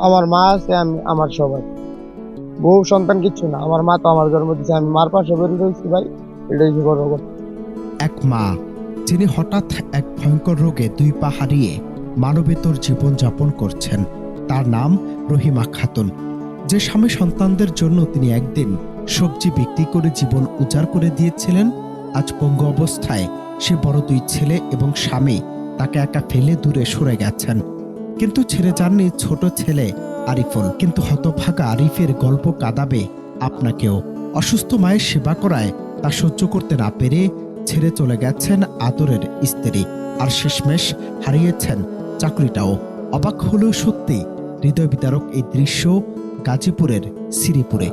আমার মা আছে, আমি আমার সবাই বউ সন্তান কিচ্ছু না। আমার মা তো আমার জন্ম দিয়েছে, আমি মার পাশে বেরিয়ে রয়েছি ভাই, এটাই কি করবো। এক মা যিনি হঠাৎ এক ভয়ঙ্কর রোগে দুই পা হারিয়ে মানবেতর জীবন যাপন করছেন, তার নাম রহিমা খাতুন। যে স্বামী সন্তানদের জন্য তিনি একদিন সবজি বিক্রি করে জীবন উজাড় করে দিয়েছিলেন, আজ পঙ্গু অবস্থায় সে বড় দুই ছেলে এবং স্বামী তাকে একা ফেলে দূরে সরে গেছেন। কিন্তু ছেড়ে যাননি ছোট ছেলে আরিফুল। কিন্তু হতভাগা আরিফের গল্প কাঁদাবে আপনাকেও। অসুস্থ মায়ের সেবা করায় তা সহ্য করতে না পেরে ছেড়ে চলে গেছেন আদরের স্ত্রী, আর শেষমেশ হারিয়েছেন চাকরিটাও। অবাক হলেও সত্যি হৃদয় বিদারক এই দৃশ্য গাজীপুরের শ্রীপুরে।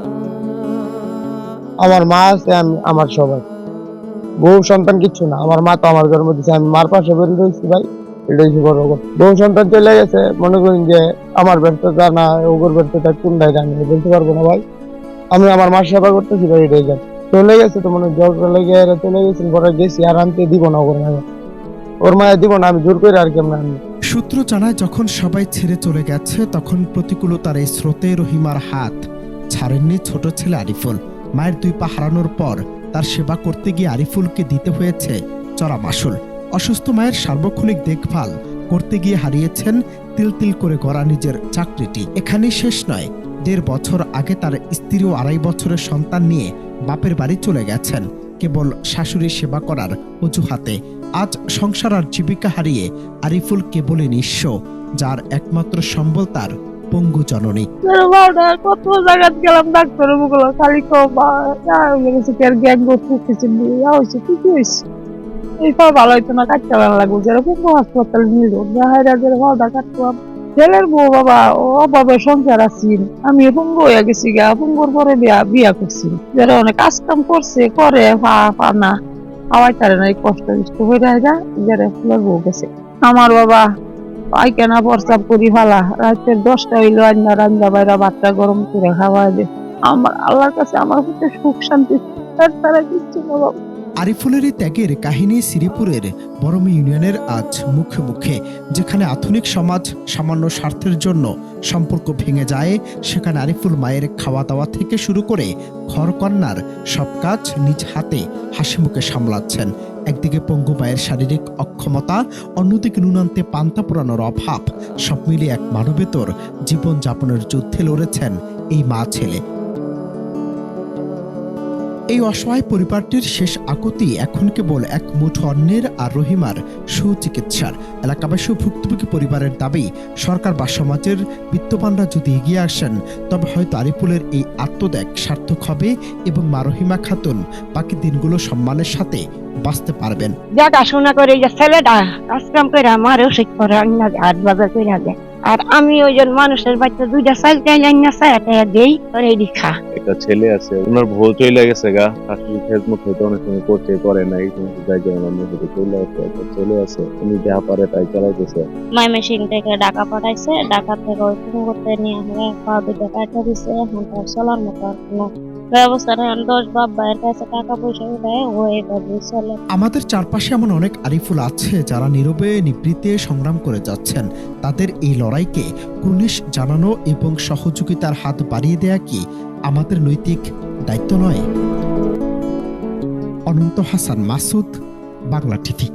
আমার মা আছে, আমি আমার সবাই বউ সন্তান কিচ্ছু না। আমার মা তো আমার জন্ম দিয়েছে, আমি মার পাশে বেরিয়ে রয়েছি ভাই, এটাই কি করবো। বউ সন্তান চলে গেছে, মনে করেন যে আমার ব্যর্থতা না ওগর ব্যর্থতা কোনটাই জানি বলতে পারবো না ভাই। আমি আমার মার সেবা করতেছি ভাই, এটাই জানি। চলে গেছে তো মনে জ্বর লেগে চলে গেছে, পরে গেছি আর আনতে দিব না ওর মায়ের, ওর মায়ের দিব না, আমি জোর করে আর কেমন আনবো। সূত্র জানায়, যখন সবাই ছেড়ে চলে গেছে তখন প্রতিকূলতার এই স্রোতে রহিমার হাত ছাড়েননি ছোট ছেলে আরিফুল। মায়ের দুই পা হারানোর পর তার সেবা করতে গিয়ে আরিফুলকে দিতে হয়েছে চড়া মাশুল। অসুস্থ মায়ের সার্বক্ষণিক দেখভাল করতে গিয়ে হারিয়েছেন তিল তিল করে গড়া নিজের চাকরিটি। এখানেই শেষ নয়, ১.৫ বছর আগে তার স্ত্রী ও ২.৫ বছরের সন্তান নিয়ে বাপের বাড়ি চলে গেছেন কেবল শাশুড়ি সেবা করার অজুহাতে। আজ সংসার আর জীবিকা হারিয়ে আরিফুল কেবলই নিঃস্ব, যার একমাত্র সম্বল তার পঙ্গু জননী। কত জায়গায় গেলাম, ডাক্তার গুলো খালি এই সব ভালো হইতো না, কাটতে ভালো লাগবে যেরকম হাসপাতাল নিল ভাড়া কাটতাম। ছেলের বউ বাবা ও অভাবে সংসার আছি, আমি পঙ্গু হয়ে গেছি গা। পঙ্গুর পরে বিয়া করছি, যারা অনেক কাজ কাম করছে করে পা না খাওয়াই তারে না, কষ্ট হয়ে যায় যারা ফুলের বউ গেছে। আমার বাবা পায়খানা প্রস্রাব করি ফেলা, রাতের 10টা হইলো আন্না রান্না বাইরা ভাতটা গরম করে খাওয়া দে। আমার আল্লাহর কাছে আমার প্রতি সুখ শান্তি তারা দিচ্ছে না বাবা। আরিফুলের এই ত্যাগের কাহিনী শ্রীপুরের বরমী ইউনিয়নের আজ মুখে মুখে। যেখানে আধুনিক সমাজ সামান্য স্বার্থের জন্য সম্পর্ক ভেঙে যায়, সেখানে আরিফুল মায়ের খাওয়া দাওয়া থেকে শুরু করে ঘরকন্নার সব কাজ নিজ হাতে হাসি মুখে সামলাচ্ছেন। একদিকে পঙ্গু মায়ের শারীরিক অক্ষমতা, অন্যদিকে নুনান্তে পান্তা পোড়ানোর অভাব, সব মিলিয়ে এক মানবেতর জীবন যাপনের যুদ্ধে লড়েছেন এই মা ছেলে। এই অসহায় পরিবারটির শেষ আকুতি এখন কেবল এক মুঠো অন্নের আর রহিমার সুচিকিৎসার। এলাকাবাসী ও ভুক্তভোগী পরিবারের দাবি, সরকার বা সমাজের বিত্তবানরা যদি এগিয়ে আসেন তবে হয়তো আরিফুলের এই আত্মত্যাগ সার্থক হবে এবং মা রহিমা খাতুন বাকি দিনগুলো সম্মানের সাথে বাঁচতে পারবেন। দেখাশোনা করে যে ছেলেটা কাজকাম করে আমার ওষুধ করে হাট বাজার করে দেয়, আর আমি ওই জন মানুষের বাচ্চা 2টা চাল চাইলে চাইটা দেই করে খা। একটা ছেলে আছে, ওনার বউ চলে গেছে গা, শাশুড়ি খেদমত হয়তো অনেক সময় করতে পারে না, এই সমস্ত জায়গায় ওনার মেয়ে চলে আছে, উনি যা পারে তাই চালাইতেছে। ময়মনসিংহ থেকে ঢাকা পাঠাইছে, ঢাকা থেকে ওই করতে নিয়ে পা 2টা কাটা দিছে, এখন তার চলার মতো আর কোনো ব্যবস্থা নেই। 10 বাপ ভাইয়ের কাছে টাকা পয়সা উঠায় হয়ে চলে। আমাদের চারপাশে এমন অনেক আরিফুল আছে যারা নীরবে নিবৃত্তে সংগ্রাম করে যাচ্ছেন। তাদের এই লড়াইকে কুর্নিশ জানানো এবং সহযোগিতার হাত বাড়িয়ে দেয়া কি আমাদের নৈতিক দায়িত্ব নয়? অনন্ত হাসান মাসুদ, বাংলা টিভি।